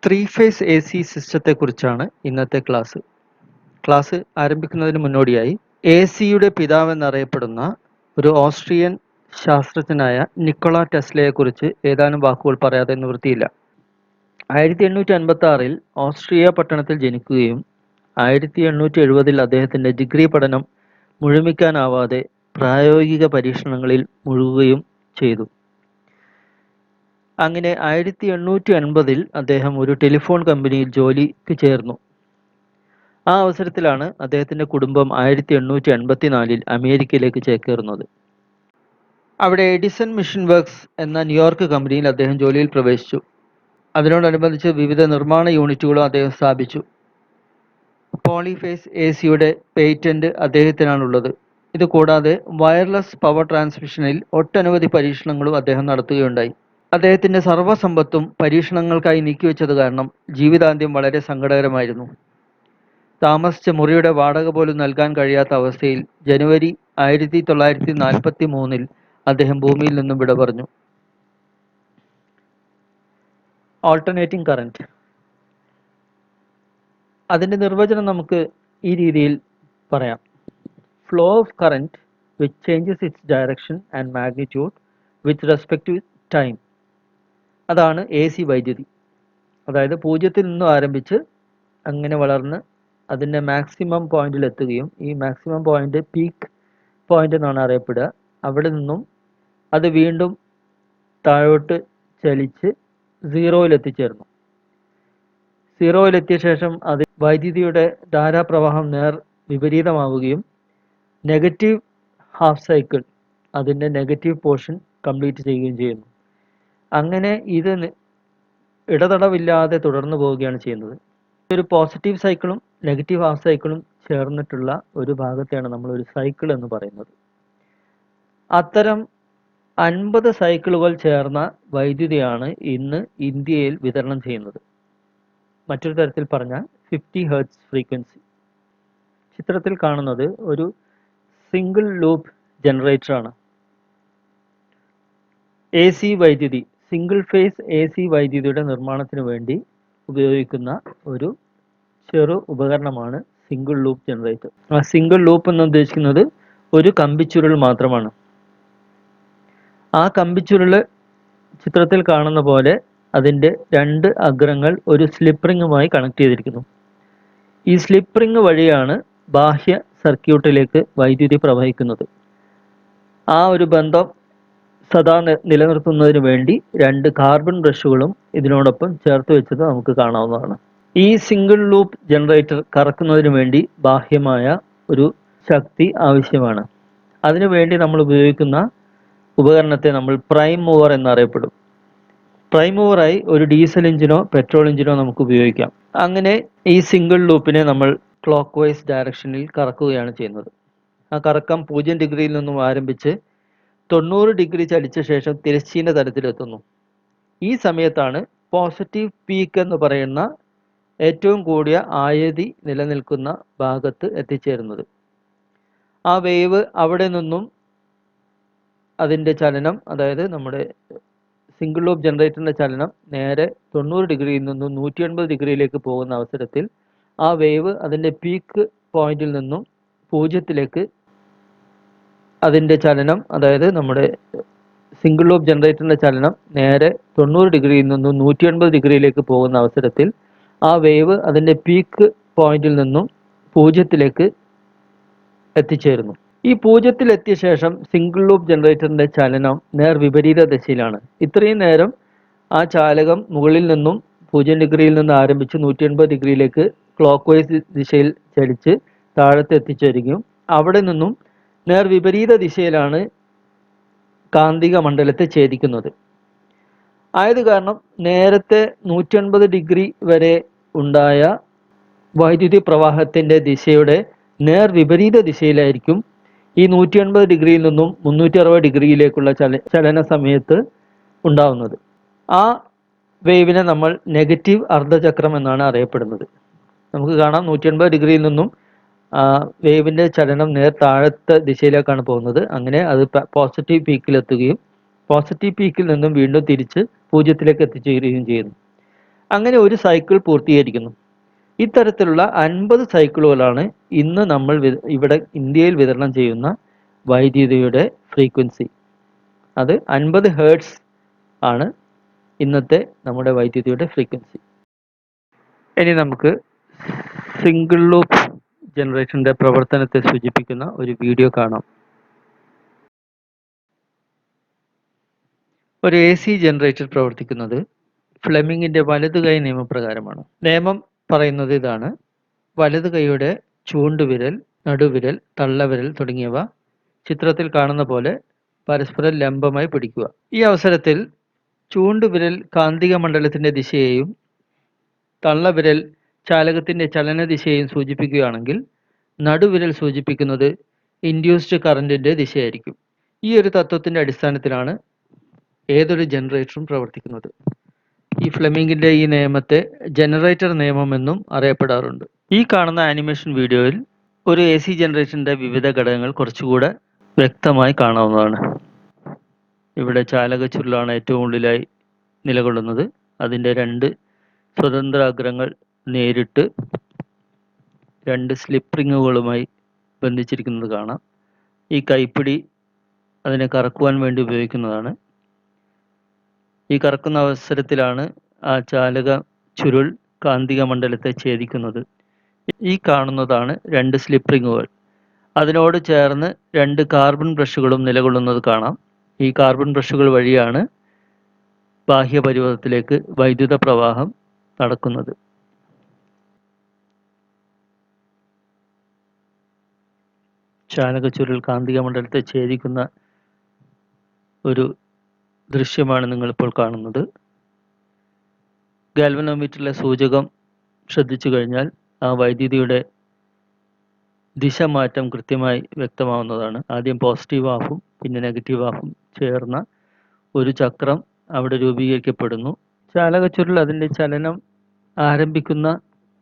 Three phase A C സിസ്റ്റത്തെക്കുറിച്ചാണ് ഇന്നത്തെ class. Class ആരംഭിക്കുന്നതിന് മുന്നോടിയായി എ സിയുടെ പിതാവെന്നറിയപ്പെടുന്ന ഒരു ഓസ്ട്രിയൻ ശാസ്ത്രജ്ഞനായ നിക്കോള ടെസ്ലയെക്കുറിച്ച് ഏതാനും വാക്കുകൾ പറയാതെ നിവൃത്തിയില്ല. 1856 ഓസ്ട്രിയ പട്ടണത്തിൽ ജനിക്കുകയും 1870 അദ്ദേഹത്തിൻ്റെ ഡിഗ്രി പഠനം മുഴുമിക്കാനാവാതെ പ്രായോഗിക പരീക്ഷണങ്ങളിൽ മുഴുകുകയും ചെയ്തു. അങ്ങനെ 1880 അദ്ദേഹം ഒരു ടെലിഫോൺ കമ്പനിയിൽ ജോലിക്ക് ചേർന്നു. ആ അവസരത്തിലാണ് അദ്ദേഹത്തിൻ്റെ കുടുംബം 1884 അമേരിക്കയിലേക്ക് ചേക്കേറുന്നത്. അവിടെ എഡിസൺ മിഷൻ വർക്ക്സ് എന്ന ന്യൂയോർക്ക് കമ്പനിയിൽ അദ്ദേഹം ജോലിയിൽ പ്രവേശിച്ചു. അതിനോടനുബന്ധിച്ച് വിവിധ നിർമ്മാണ യൂണിറ്റുകളും അദ്ദേഹം സ്ഥാപിച്ചു. പോളിഫേസ് എ സിയുടെ പേറ്റന്റ് അദ്ദേഹത്തിനാണുള്ളത്. ഇതുകൂടാതെ വയർലെസ് പവർ ട്രാൻസ്മിഷനിൽ ഒട്ടനവധി പരീക്ഷണങ്ങളും അദ്ദേഹം നടത്തുകയുണ്ടായി. അദ്ദേഹത്തിൻ്റെ സർവ്വസമ്പത്തും പരീക്ഷണങ്ങൾക്കായി നീക്കിവെച്ചത് കാരണം ജീവിതാന്ത്യം വളരെ സങ്കടകരമായിരുന്നു. താമസിച്ച മുറിയുടെ വാടക പോലും നൽകാൻ കഴിയാത്ത അവസ്ഥയിൽ ജനുവരി 1943 അദ്ദേഹം ഭൂമിയിൽ നിന്നും വിട പറഞ്ഞു. ഓൾട്ടർനേറ്റിംഗ് കറന്റ്, അതിൻ്റെ നിർവചനം നമുക്ക് ഈ രീതിയിൽ പറയാം: flow of current which changes its direction and magnitude with respect to time. അതാണ് എ സി വൈദ്യുതി. അതായത് 0-ൽ നിന്നും ആരംഭിച്ച് അങ്ങനെ വളർന്ന് അതിൻ്റെ മാക്സിമം പോയിന്റിൽ എത്തുകയും ഈ മാക്സിമം പോയിന്റ് പീക്ക് പോയിന്റ് എന്നാണ് അറിയപ്പെടുക. അവിടെ നിന്നും അത് വീണ്ടും താഴോട്ട് ചലിച്ച് 0-ൽ എത്തിച്ചേർന്നു. 0-ൽ എത്തിയ ശേഷം അത് വൈദ്യുതിയുടെ ധാരാപ്രവാഹം വിപരീതമാവുകയും നെഗറ്റീവ് ഹാഫ് സൈക്കിൾ, അതിൻ്റെ നെഗറ്റീവ് പോർഷൻ കംപ്ലീറ്റ് ചെയ്യുകയും ചെയ്യുന്നു. അങ്ങനെ ഇത് ഇടതടവില്ലാതെ തുടർന്നു പോവുകയാണ് ചെയ്യുന്നത്. ഒരു പോസിറ്റീവ് സൈക്കിളും നെഗറ്റീവ് ഹാഫ് സൈക്കിളും ചേർന്നിട്ടുള്ള ഒരു ഭാഗത്തെയാണ് നമ്മൾ ഒരു സൈക്കിൾ എന്ന് പറയുന്നത്. അത്തരം 50 സൈക്കിളുകൾ ചേർന്ന വൈദ്യുതിയാണ് ഇന്ന് ഇന്ത്യയിൽ വിതരണം ചെയ്യുന്നത്. മറ്റൊരു തരത്തിൽ പറഞ്ഞാൽ 50 ഹെർട്സ് ഫ്രീക്വൻസി. ചിത്രത്തിൽ കാണുന്നത് ഒരു സിംഗിൾ ലൂപ്പ് ജനറേറ്ററാണ്. എ സി വൈദ്യുതി, സിംഗിൾ ഫേസ് എ സി വൈദ്യുതിയുടെ നിർമ്മാണത്തിന് വേണ്ടി ഉപയോഗിക്കുന്ന ഒരു ചെറു ഉപകരണമാണ് സിംഗിൾ ലൂപ്പ് ജനറേറ്റർ. ആ സിംഗിൾ ലൂപ്പ് എന്ന് ഉദ്ദേശിക്കുന്നത് ഒരു കമ്പിച്ചുരുൾ മാത്രമാണ്. ആ കമ്പിച്ചുരുൾ ചിത്രത്തിൽ കാണുന്ന പോലെ അതിൻ്റെ 2 അഗ്രങ്ങൾ ഒരു സ്ലിപ്പ് റിങ്ങുമായി കണക്ട് ചെയ്തിരിക്കുന്നു. ഈ സ്ലിപ്പ് റിങ് വഴിയാണ് ബാഹ്യ സർക്യൂട്ടിലേക്ക് വൈദ്യുതി പ്രവഹിക്കുന്നത്. ആ ഒരു ബന്ധം സദാ നിലനിർത്തുന്നതിന് വേണ്ടി 2 കാർബൺ ബ്രഷുകളും ഇതിനോടൊപ്പം ചേർത്ത് വെച്ചത് നമുക്ക് കാണാവുന്നതാണ്. ഈ സിംഗിൾ ലൂപ്പ് ജനറേറ്റർ കറക്കുന്നതിന് വേണ്ടി ബാഹ്യമായ ഒരു ശക്തി ആവശ്യമാണ്. അതിനുവേണ്ടി നമ്മൾ ഉപയോഗിക്കുന്ന ഉപകരണത്തെ നമ്മൾ പ്രൈം മൂവർ എന്നറിയപ്പെടും. പ്രൈം മൂവറായി ഒരു ഡീസൽ എഞ്ചിനോ പെട്രോൾ എഞ്ചിനോ നമുക്ക് ഉപയോഗിക്കാം. അങ്ങനെ ഈ സിംഗിൾ ലൂപ്പിനെ നമ്മൾ ക്ലോക്ക് വൈസ് ഡയറക്ഷനിൽ കറക്കുകയാണ് ചെയ്യുന്നത്. ആ കറക്കം 0 ഡിഗ്രിയിൽ നിന്നും ആരംഭിച്ച് 90 ഡിഗ്രി ചലിച്ച ശേഷം തിരശ്ചീന തലത്തിലെത്തുന്നു. ഈ സമയത്താണ് പോസിറ്റീവ് പീക്ക് എന്ന് പറയുന്ന ഏറ്റവും കൂടിയ ആയതി നിലനിൽക്കുന്ന ഭാഗത്ത് എത്തിച്ചേരുന്നത്. ആ വേവ് അവിടെ നിന്നും അതിൻ്റെ ചലനം, അതായത് നമ്മുടെ സിംഗിൾ ലൂപ്പ് ജനറേറ്ററിൻ്റെ ചലനം നേരെ 90 ഡിഗ്രിയിൽ നിന്നും 180 ഡിഗ്രിയിലേക്ക് പോകുന്ന അവസരത്തിൽ ആ വേവ് അതിൻ്റെ പീക്ക് പോയിന്റിൽ നിന്നും 0-ലേക്ക് അതിൻ്റെ ചലനം, അതായത് നമ്മുടെ സിംഗിൾ ലൂപ്പ് ജനറേറ്ററിൻ്റെ ചലനം നേരെ 90 ഡിഗ്രിയിൽ നിന്നും 180 ഡിഗ്രിയിലേക്ക് പോകുന്ന അവസരത്തിൽ ആ വേവ് അതിൻ്റെ പീക്ക് പോയിന്റിൽ നിന്നും 0-ലേക്ക് എത്തിച്ചേരുന്നു. ഈ 0-ൽ എത്തിയ ശേഷം സിംഗിൾ ലൂപ്പ് ജനറേറ്ററിൻ്റെ ചലനം വിപരീത ദിശയിലാണ്. ഇത്രയും നേരം ആ ചാലകം മുകളിൽ നിന്നും 0 ഡിഗ്രിയിൽ നിന്ന് ആരംഭിച്ച് 180 ഡിഗ്രിയിലേക്ക് ക്ലോക്ക് വൈസ് ദിശയിൽ ചലിച്ച് താഴത്ത് എത്തിച്ചേരുകയും അവിടെ നിന്നും വിപരീത ദിശയിലാണ് കാന്തിക മണ്ഡലത്തെ ഛേദിക്കുന്നത്. ആയത് കാരണം നേരത്തെ 180 ഡിഗ്രി വരെ ഉണ്ടായ വൈദ്യുതി പ്രവാഹത്തിൻ്റെ ദിശയുടെ വിപരീത ദിശയിലായിരിക്കും ഈ 180 ഡിഗ്രിയിൽ നിന്നും 360 ഡിഗ്രിയിലേക്കുള്ള ചലന സമയത്ത് ഉണ്ടാവുന്നത്. ആ വേവിനെ നമ്മൾ നെഗറ്റീവ് അർദ്ധചക്രം എന്നാണ് അറിയപ്പെടുന്നത്. നമുക്ക് കാണാം 180 ഡിഗ്രിയിൽ നിന്നും വേവിൻ്റെ ചലനം താഴത്തെ ദിശയിലേക്കാണ് പോകുന്നത്. അങ്ങനെ അത് പോസിറ്റീവ് പീക്കിലെത്തുകയും പോസിറ്റീവ് പീക്കിൽ നിന്നും വീണ്ടും തിരിച്ച് 0-ലേക്ക് എത്തിച്ചേരുകയും ചെയ്യുന്നു. അങ്ങനെ ഒരു സൈക്കിൾ പൂർത്തീകരിക്കുന്നു. ഇത്തരത്തിലുള്ള 50 സൈക്കിളുകളാണ് ഇന്ന് നമ്മൾ ഇവിടെ ഇന്ത്യയിൽ വിതരണം ചെയ്യുന്ന വൈദ്യുതിയുടെ ഫ്രീക്വൻസി. അത് 50 ഹെർട്സ് ആണ് ഇന്നത്തെ നമ്മുടെ വൈദ്യുതിയുടെ ഫ്രീക്വൻസി. ഇനി നമുക്ക് സിംഗിൾ ലൂപ്പ് ജനറേറ്ററിന്റെ പ്രവർത്തനത്തെ സൂചിപ്പിക്കുന്ന ഒരു വീഡിയോ കാണാം. ഒരു AC ജനറേറ്റർ പ്രവർത്തിക്കുന്നത് ഫ്ലെമിങ്ങിന്റെ വലതു കൈ നിയമപ്രകാരമാണ്. നിയമം പറയുന്നത് ഇതാണ്: വലതു കൈയുടെ ചൂണ്ടുവിരൽ, നടുവിരൽ, തള്ളവിരൽ തുടങ്ങിയവ ചിത്രത്തിൽ കാണുന്ന പോലെ പരസ്പരം ലംബമായി പിടിക്കുക. ഈ അവസരത്തിൽ ചൂണ്ടുവിരൽ കാന്തിക മണ്ഡലത്തിന്റെ ദിശയെയും തള്ളവിരൽ ചാലകത്തിന്റെ ചലനദിശയെയും സൂചിപ്പിക്കുകയാണെങ്കിൽ നടുവിരൽ സൂചിപ്പിക്കുന്നത് ഇൻഡ്യൂസ്ഡ് കറന്റിന്റെ ദിശയായിരിക്കും. ഈ ഒരു തത്വത്തിന്റെ അടിസ്ഥാനത്തിലാണ് ഏതൊരു ജനറേറ്ററും പ്രവർത്തിക്കുന്നത്. ഈ ഫ്ലെമിങ്ങിന്റെ ഈ നിയമത്തെ ജനറേറ്റർ നിയമം എന്നും അറിയപ്പെടാറുണ്ട്. ഈ കാണുന്ന ആനിമേഷൻ വീഡിയോയിൽ ഒരു AC ജനറേറ്ററിന്റെ വിവിധ ഘടകങ്ങൾ കുറച്ചുകൂടെ വ്യക്തമായി കാണാവുന്നതാണ്. ഇവിടെ ചാലക ചുരുളാണ് ഏറ്റവും ഉള്ളിലായി നിലകൊള്ളുന്നത്. അതിൻ്റെ 2 സ്വതന്ത്ര അഗ്രങ്ങൾ നേരിട്ട് 2 സ്ലിപ്പ് റിങ്ങുകളുമായി ബന്ധിച്ചിരിക്കുന്നത് കാണാം. ഈ കൈപ്പിടി അതിനെ കറക്കുവാൻ വേണ്ടി ഉപയോഗിക്കുന്നതാണ്. ഈ കറക്കുന്ന അവസരത്തിലാണ് ആ ചാലക ചുരുൾ കാന്തിക മണ്ഡലത്തെ ഛേദിക്കുന്നത്. ഈ കാണുന്നതാണ് 2 സ്ലിപ്പ് റിങ്ങുകൾ. അതിനോട് ചേർന്ന് 2 കാർബൺ ബ്രഷുകളും നിലകൊള്ളുന്നത് കാണാം. ഈ കാർബൺ ബ്രഷുകൾ വഴിയാണ് ബാഹ്യപരിവർത്തനത്തിലേക്ക് വൈദ്യുത പ്രവാഹം നടക്കുന്നത്. ചാലക ചുരുൾ കാന്തിക മണ്ഡലത്തെ ഛേദിക്കുന്ന ഒരു ദൃശ്യമാണ് നിങ്ങളിപ്പോൾ കാണുന്നത്. ഗാൽവനോമീറ്ററിലെ സൂചകം ശ്രദ്ധിച്ചു കഴിഞ്ഞാൽ ആ വൈദ്യുതിയുടെ ദിശമാറ്റം കൃത്യമായി വ്യക്തമാവുന്നതാണ്. ആദ്യം പോസിറ്റീവ് ഹാഫും പിന്നെ നെഗറ്റീവ് ഹാഫും ചേർന്ന ഒരു ചക്രം അവിടെ രൂപീകരിക്കപ്പെടുന്നു. ചാലക ചുരുൾ അതിൻ്റെ ചലനം ആരംഭിക്കുന്ന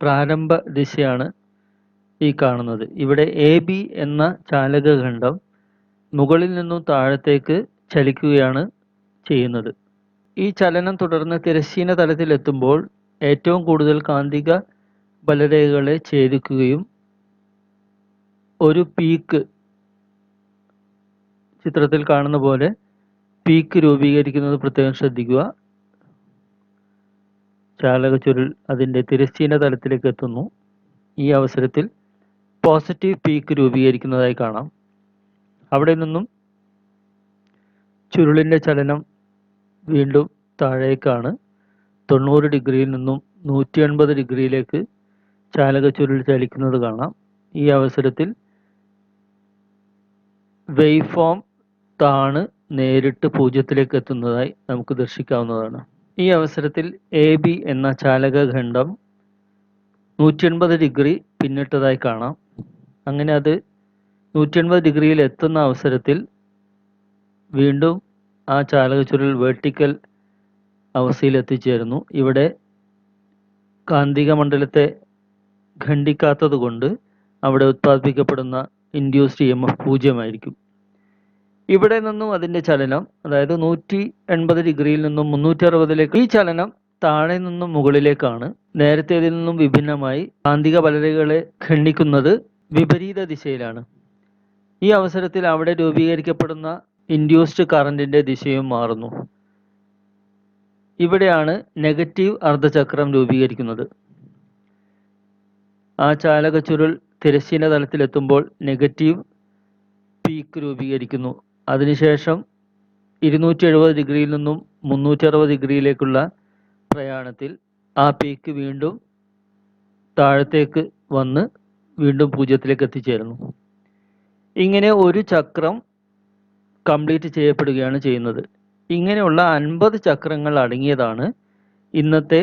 പ്രാരംഭ ദിശയാണ് ഈ കാണുന്നത്. ഇവിടെ AB എന്ന ചാലകഖണ്ഡം മുകളിൽ നിന്നും താഴത്തേക്ക് ചലിക്കുകയാണ് ചെയ്യുന്നത്. ഈ ചലനം തുടർന്ന് തിരശ്ചീന തലത്തിലെത്തുമ്പോൾ ഏറ്റവും കൂടുതൽ കാന്തിക ബലരേഖകളെ ഛേദിക്കുകയും ഒരു പീക്ക്, ചിത്രത്തിൽ കാണുന്ന പോലെ പീക്ക് രൂപീകരിക്കുന്നത് പ്രത്യേകം ശ്രദ്ധിക്കുക. ചാലക ചുരുൾ അതിൻ്റെ തിരശ്ചീന തലത്തിലേക്ക് എത്തുന്നു. ഈ അവസരത്തിൽ പോസിറ്റീവ് പീക്ക് രൂപീകരിക്കുന്നതായി കാണാം. അവിടെ നിന്നും ചുരുളിൻ്റെ ചലനം വീണ്ടും താഴേക്കാണ്. 90 ഡിഗ്രിയിൽ നിന്നും 180 ഡിഗ്രിയിലേക്ക് ചാലക ചുരുൾ ചലിക്കുന്നത് കാണാം. ഈ അവസരത്തിൽ വേവ് ഫോം താണ് നേരിട്ട് 0ത്തിലേക്ക് എത്തുന്നതായി നമുക്ക് ദർശിക്കാവുന്നതാണ്. ഈ അവസരത്തിൽ AB എന്ന ചാലകഖണ്ഡം 180 ഡിഗ്രി പിന്നിട്ടതായി കാണാം. അങ്ങനെ അത് 180 ഡിഗ്രിയിൽ എത്തുന്ന അവസരത്തിൽ വീണ്ടും ആ ചാലക ചുരുൾ വെർട്ടിക്കൽ അവസ്ഥയിൽ എത്തിച്ചേരുന്നു. ഇവിടെ കാന്തിക മണ്ഡലത്തെ ഖണ്ഡിക്കാത്തത് കൊണ്ട് അവിടെ ഉത്പാദിപ്പിക്കപ്പെടുന്ന ഇൻഡ്യൂസ്ഡ് EMF 0 ആയിരിക്കും. ഇവിടെ നിന്നും അതിൻ്റെ ചലനം, അതായത് 180 ഡിഗ്രിയിൽ നിന്നും 360ലേക്ക്, ഈ ചലനം താഴെ നിന്നും മുകളിലേക്കാണ്. നേരത്തേതിൽ നിന്നും വിഭിന്നമായി കാന്തിക ബലരേഖകളെ ഖണ്ഡിക്കുന്നത് വിപരീത ദിശയിലാണ്. ഈ അവസരത്തിൽ അവിടെ രൂപീകരിക്കപ്പെടുന്ന ഇൻഡ്യൂസ്ഡ് കറന്റിന്റെ ദിശയും മാറുന്നു. ഇവിടെയാണ് നെഗറ്റീവ് അർദ്ധചക്രം രൂപീകരിക്കുന്നത്. ആ ചാലക ചുരുൾ തിരശ്ചീന തലത്തിലെത്തുമ്പോൾ നെഗറ്റീവ് പീക്ക് രൂപീകരിക്കുന്നു. അതിനുശേഷം 270 ഡിഗ്രിയിൽ നിന്നും 360 ഡിഗ്രിയിലേക്കുള്ള പ്രയാണത്തിൽ ആ പീക്ക് വീണ്ടും താഴത്തേക്ക് വന്ന് വീണ്ടും 0ത്തിലേക്ക് എത്തിച്ചേരുന്നു. ഇങ്ങനെ ഒരു ചക്രം കംപ്ലീറ്റ് ചെയ്യപ്പെടുകയാണ് ചെയ്യുന്നത്. ഇങ്ങനെയുള്ള 50 ചക്രങ്ങൾ അടങ്ങിയതാണ് ഇന്നത്തെ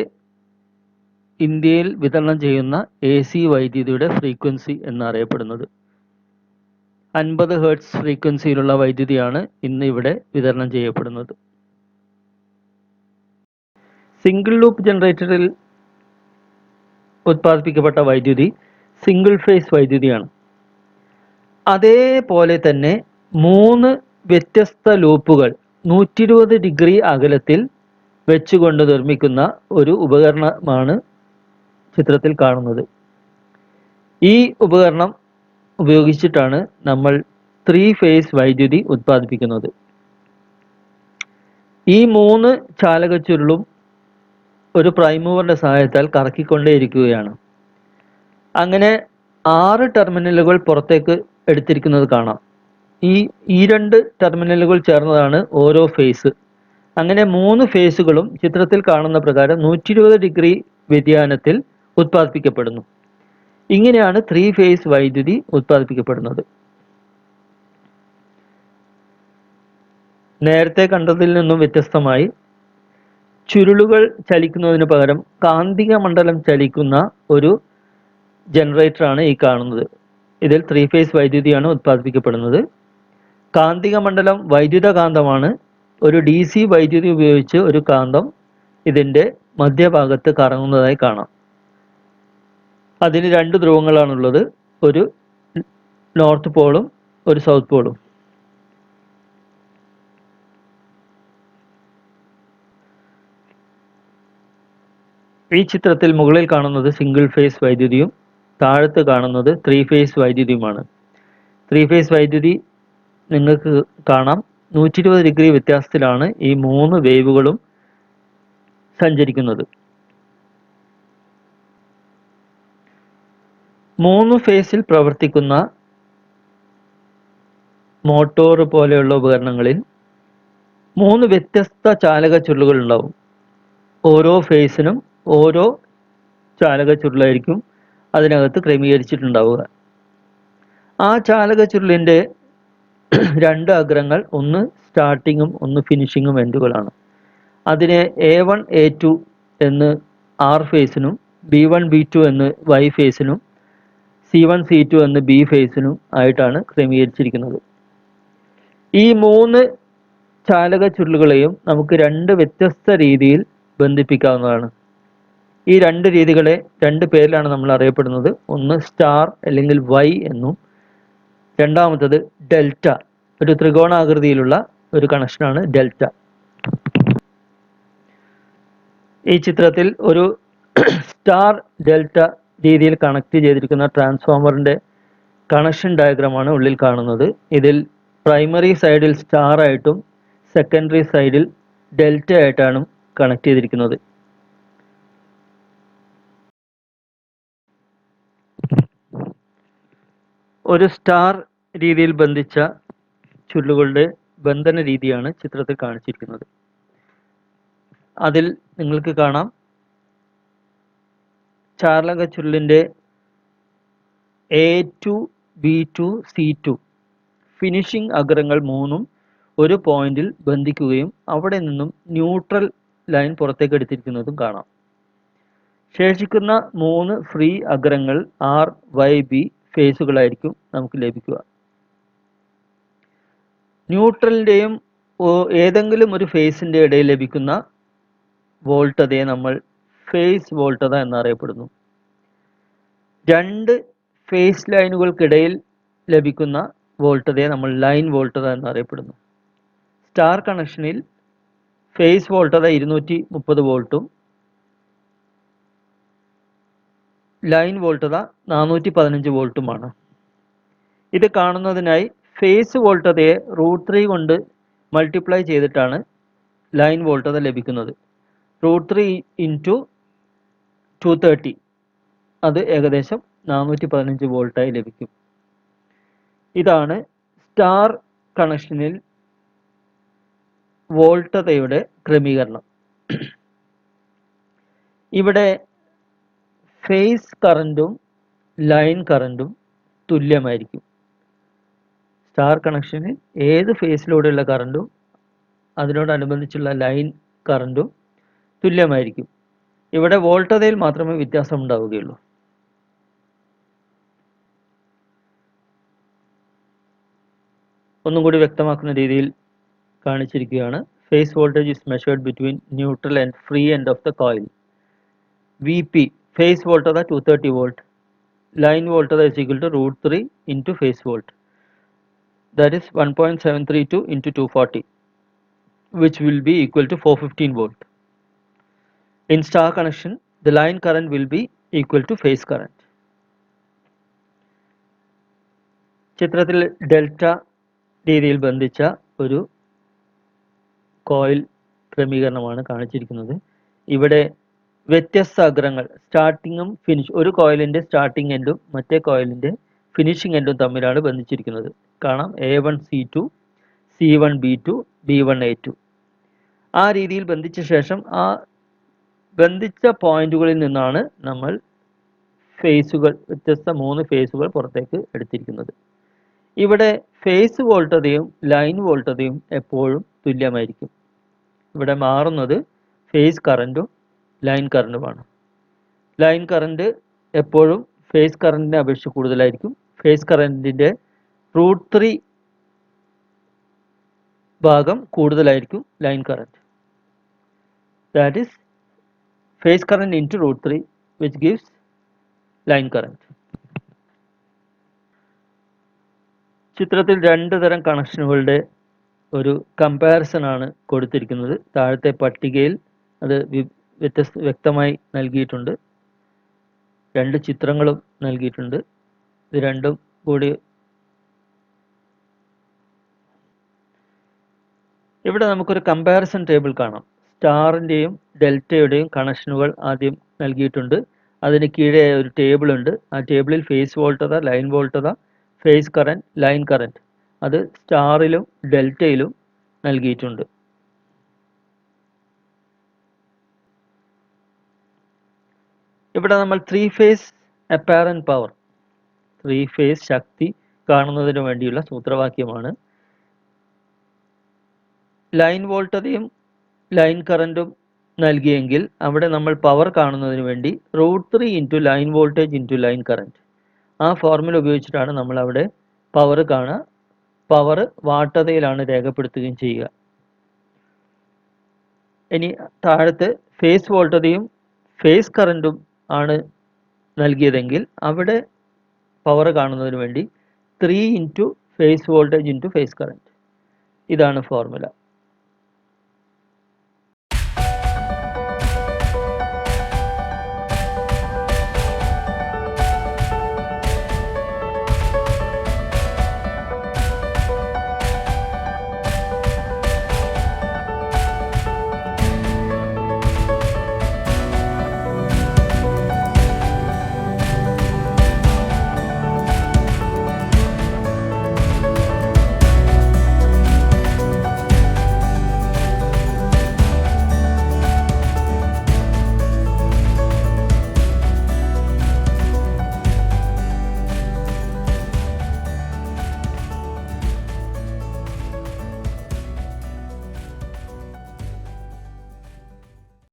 ഇന്ത്യയിൽ വിതരണം ചെയ്യുന്ന AC വൈദ്യുതിയുടെ ഫ്രീക്വൻസി എന്നറിയപ്പെടുന്നത്. 50 ഹെർട്സ് ഫ്രീക്വൻസിയിലുള്ള വൈദ്യുതിയാണ് ഇന്ന് ഇവിടെ വിതരണം ചെയ്യപ്പെടുന്നത്. സിംഗിൾ ലൂപ്പ് ജനറേറ്ററിൽ ഉത്പാദിപ്പിക്കപ്പെട്ട വൈദ്യുതി സിംഗിൾ ഫേസ് വൈദ്യുതിയാണ്. അതേപോലെ തന്നെ 3 വ്യത്യസ്ത ലൂപ്പുകൾ 120 ഡിഗ്രി അകലത്തിൽ വെച്ചുകൊണ്ട് നിർമ്മിക്കുന്ന ഒരു ഉപകരണമാണ് ചിത്രത്തിൽ കാണുന്നത്. ഈ ഉപകരണം ഉപയോഗിച്ചിട്ടാണ് നമ്മൾ 3 ഫേസ് വൈദ്യുതി ഉത്പാദിപ്പിക്കുന്നത്. ഈ 3 ചാലക ചുരുളും ഒരു പ്രൈം മൂവറിന്റെ സഹായത്താൽ കറക്കിക്കൊണ്ടേയിരിക്കുകയാണ്. അങ്ങനെ 6 ടെർമിനലുകൾ പുറത്തേക്ക് എടുത്തിരിക്കുന്നത് കാണാം. ഈ 2 ടെർമിനലുകൾ ചേർന്നതാണ് ഓരോ ഫേസ്. അങ്ങനെ 3 ഫേസുകളും ചിത്രത്തിൽ കാണുന്ന പ്രകാരം 120 ഡിഗ്രി വ്യതിയാനത്തിൽ ഉത്പാദിപ്പിക്കപ്പെടുന്നു. ഇങ്ങനെയാണ് 3 ഫേസ് വൈദ്യുതി ഉത്പാദിപ്പിക്കപ്പെടുന്നത്. നേരത്തെ കണ്ടതിൽ നിന്നും വ്യത്യസ്തമായി ചുരുളുകൾ ചലിക്കുന്നതിന് പകരം കാന്തിക മണ്ഡലം ചലിക്കുന്ന ഒരു ജനറേറ്ററാണ് ഈ കാണുന്നത്. ഇതിൽ 3 ഫേസ് വൈദ്യുതിയാണ് ഉത്പാദിപ്പിക്കപ്പെടുന്നത്. കാന്തിക മണ്ഡലം വൈദ്യുതകാന്തമാണ്. ഒരു DC വൈദ്യുതി ഉപയോഗിച്ച് ഒരു കാന്തം ഇതിൻ്റെ മധ്യഭാഗത്ത് കറങ്ങുന്നതായി കാണാം. അതിന് 2 ധ്രുവങ്ങളാണുള്ളത്, ഒരു നോർത്ത് പോളും ഒരു സൗത്ത് പോളും. ഈ ചിത്രത്തിൽ മുകളിൽ കാണുന്നത് സിംഗിൾ ഫേസ് വൈദ്യുതിയും താഴത്ത് കാണുന്നത് 3 ഫേസ് വൈദ്യുതിയുമാണ്. 3 ഫേസ് വൈദ്യുതി നിങ്ങൾക്ക് കാണാം 120 ഡിഗ്രി വ്യത്യാസത്തിലാണ് ഈ 3 വേവുകളും സഞ്ചരിക്കുന്നത്. 3 ഫേസിൽ പ്രവർത്തിക്കുന്ന മോട്ടോർ പോലെയുള്ള ഉപകരണങ്ങളിൽ 3 വ്യത്യസ്ത ചാലക ചുരുളുകൾ ഉണ്ടാവും. ഓരോ ഫേസിനും ഓരോ ചാലക ചുരുളായിരിക്കും അതിനകത്ത് ക്രമീകരിച്ചിട്ടുണ്ടാവുക. ആ ചാലക ചുരുളിൻ്റെ 2 അഗ്രങ്ങൾ, ഒന്ന് സ്റ്റാർട്ടിങ്ങും ഒന്ന് ഫിനിഷിങ്ങും എൻഡുകളാണ്. അതിനെ A1 A2 എന്ന് R ഫേസിനും B1 B2 എന്ന് Y ഫേസിനും C1 C2 എന്ന് B ഫേസിനും ആയിട്ടാണ് ക്രമീകരിച്ചിരിക്കുന്നത്. ഈ 3 ചാലക ചുരുളുകളെയും നമുക്ക് 2 വ്യത്യസ്ത രീതിയിൽ ബന്ധിപ്പിക്കാവുന്നതാണ്. ഈ 2 രീതികളെ 2 പേരിലാണ് നമ്മൾ അറിയപ്പെടുന്നത്. ഒന്ന് സ്റ്റാർ അല്ലെങ്കിൽ Y എന്നും രണ്ടാമത്തത് ഡെൽറ്റ. ഒരു ത്രികോണാകൃതിയിലുള്ള ഒരു കണക്ഷനാണ് ഡെൽറ്റ. ഈ ചിത്രത്തിൽ ഒരു സ്റ്റാർ ഡെൽറ്റ രീതിയിൽ കണക്ട് ചെയ്തിരിക്കുന്ന ട്രാൻസ്ഫോമറിൻ്റെ കണക്ഷൻ ഡയഗ്രമാണ് ഉള്ളിൽ കാണുന്നത്. ഇതിൽ പ്രൈമറി സൈഡിൽ സ്റ്റാർ ആയിട്ടും സെക്കൻഡറി സൈഡിൽ ഡെൽറ്റ ആയിട്ടാണ് കണക്ട് ചെയ്തിരിക്കുന്നത്. ഒരു സ്റ്റാർ രീതിയിൽ ബന്ധിച്ച ചുരുളുകളുടെ ബന്ധന രീതിയാണ് ചിത്രത്തിൽ കാണിച്ചിരിക്കുന്നത്. അതിൽ നിങ്ങൾക്ക് കാണാം ചാലക ചുരുളിൻ്റെ A2 B2 C2 ഫിനിഷിംഗ് അഗ്രങ്ങൾ 3ഉം ഒരു പോയിന്റിൽ ബന്ധിക്കുകയും അവിടെ നിന്നും ന്യൂട്രൽ ലൈൻ പുറത്തേക്ക് എടുത്തിരിക്കുന്നതും കാണാം. ശേഷിക്കുന്ന 3 ഫ്രീ അഗ്രങ്ങൾ R Y B ഫേസുകളായിരിക്കും നമുക്ക് ലഭിക്കുക. ന്യൂട്രലിൻ്റെയും ഏതെങ്കിലും ഒരു ഫേസിൻ്റെ ഇടയിൽ ലഭിക്കുന്ന വോൾട്ടതയെ നമ്മൾ ഫേസ് വോൾട്ടത എന്നറിയപ്പെടുന്നു. 2 ഫേസ് ലൈനുകൾക്കിടയിൽ ലഭിക്കുന്ന വോൾട്ടതയെ നമ്മൾ ലൈൻ വോൾട്ടത എന്നറിയപ്പെടുന്നു. സ്റ്റാർ കണക്ഷനിൽ ഫേസ് വോൾട്ടത 230 വോൾട്ടും ലൈൻ വോൾട്ടത 415 വോൾട്ടുമാണ്. ഇത് കാണുന്നതിനായി ഫേസ് വോൾട്ടതയെ √3 കൊണ്ട് മൾട്ടിപ്ലൈ ചെയ്തിട്ടാണ് ലൈൻ വോൾട്ടത ലഭിക്കുന്നത്. √3 × 230 അത് ഏകദേശം 415 വോൾട്ടായി ലഭിക്കും. ഇതാണ് സ്റ്റാർ കണക്ഷനിൽ വോൾട്ടതയുടെ ക്രമീകരണം. ഇവിടെ ഫേസ് കറൻറ്റും ലൈൻ കറൻറ്റും തുല്യമായിരിക്കും. സ്റ്റാർ കണക്ഷനിൽ ഏത് ഫേസിലൂടെയുള്ള കറൻറ്റും അതിനോടനുബന്ധിച്ചുള്ള ലൈൻ കറൻറ്റും തുല്യമായിരിക്കും. ഇവിടെ വോൾട്ടതയിൽ മാത്രമേ വ്യത്യാസം ഉണ്ടാവുകയുള്ളൂ. ഒന്നും കൂടി വ്യക്തമാക്കുന്ന രീതിയിൽ കാണിച്ചിരിക്കുകയാണ്. Phase voltage is measured between neutral and free end of the coil. VP phase voltage 230 volt. Line voltage is equal to √3 into phase volt. That is 1.732 into 240, which will be equal to 415 volt. In star connection, the line current will be equal to phase current. ചിത്രത്തിൽ delta രീതിയിൽ ബന്ധിച്ച ഒരു coil ക്രമീകരണമാണ് കാണിച്ചിരിക്കുന്നത്. ഇവിടെ വ്യത്യസ്ത അഗ്രങ്ങൾ സ്റ്റാർട്ടിങ്ങും ഒരു കോയിലിൻ്റെ starting എൻഡും മറ്റേ കോയിലിൻ്റെ finishing എൻഡും തമ്മിലാണ് ബന്ധിച്ചിരിക്കുന്നത്. കാണാം A1 C2, C1 B2, B1 A2. ആ രീതിയിൽ ബന്ധിച്ച ശേഷം ആ ബന്ധിച്ച പോയിന്റുകളിൽ നിന്നാണ് നമ്മൾ വ്യത്യസ്ത 3 ഫേസുകൾ പുറത്തേക്ക് എടുത്തിരിക്കുന്നത്. ഇവിടെ ഫേസ് വോൾട്ടതയും ലൈൻ വോൾട്ടതയും എപ്പോഴും തുല്യമായിരിക്കും. ഇവിടെ മാറുന്നത് ഫേസ് കറൻറ്റും ലൈൻ കറൻറ്റുമാണ്. ലൈൻ കറൻറ്റ് എപ്പോഴും ഫേസ് കറൻറ്റിനെ അപേക്ഷിച്ച് കൂടുതലായിരിക്കും. ഫേസ് കറൻറ്റിൻ്റെ √3 ഭാഗം കൂടുതലായിരിക്കും line current. That is phase current into √3, which gives line current. ചിത്രത്തിൽ രണ്ട് തരം കണക്ഷനുകളുടെ ഒരു കമ്പാരിസൺ ആണ് കൊടുത്തിരിക്കുന്നത്. താഴത്തെ പട്ടികയിൽ അത് വ്യക്തമായി നൽകിയിട്ടുണ്ട്. രണ്ട് ചിത്രങ്ങളും നൽകിയിട്ടുണ്ട്. ഇത് രണ്ടും കൂടി ഇവിടെ നമുക്കൊരു കമ്പാരിസൺ ടേബിൾ കാണാം. സ്റ്റാറിൻ്റെയും ഡെൽറ്റയുടെയും കണക്ഷനുകൾ ആദ്യം നൽകിയിട്ടുണ്ട്. അതിന് കീഴെ ഒരു ടേബിൾ ഉണ്ട്. ആ ടേബിളിൽ phase voltage, line voltage, phase current, line current അത് സ്റ്റാറിലും ഡെൽറ്റയിലും നൽകിയിട്ടുണ്ട്. ഇവിടെ നമ്മൾ 3 ഫേസ് അപ്പാരന്റ് പവർ, 3 ഫേസ് ശക്തി കാണുന്നതിന് വേണ്ടിയുള്ള സൂത്രവാക്യമാണ്. ലൈൻ വോൾട്ടതയും ലൈൻ കറൻറ്റും നൽകിയെങ്കിൽ അവിടെ നമ്മൾ പവർ കാണുന്നതിന് വേണ്ടി √3 into line voltage into line current, ആ ഫോർമുല ഉപയോഗിച്ചിട്ടാണ് നമ്മൾ അവിടെ പവർ കാണുക. പവർ വാട്ടതയിലാണ് രേഖപ്പെടുത്തുകയും ചെയ്യുക. ഇനി താഴത്ത് ഫേസ് വോൾട്ടതയും ഫേസ് കറൻറ്റും ആണ് നൽകിയതെങ്കിൽ അവിടെ പവർ കാണുന്നതിന് വേണ്ടി 3 into phase voltage into phase current, ഇതാണ് ഫോർമുല.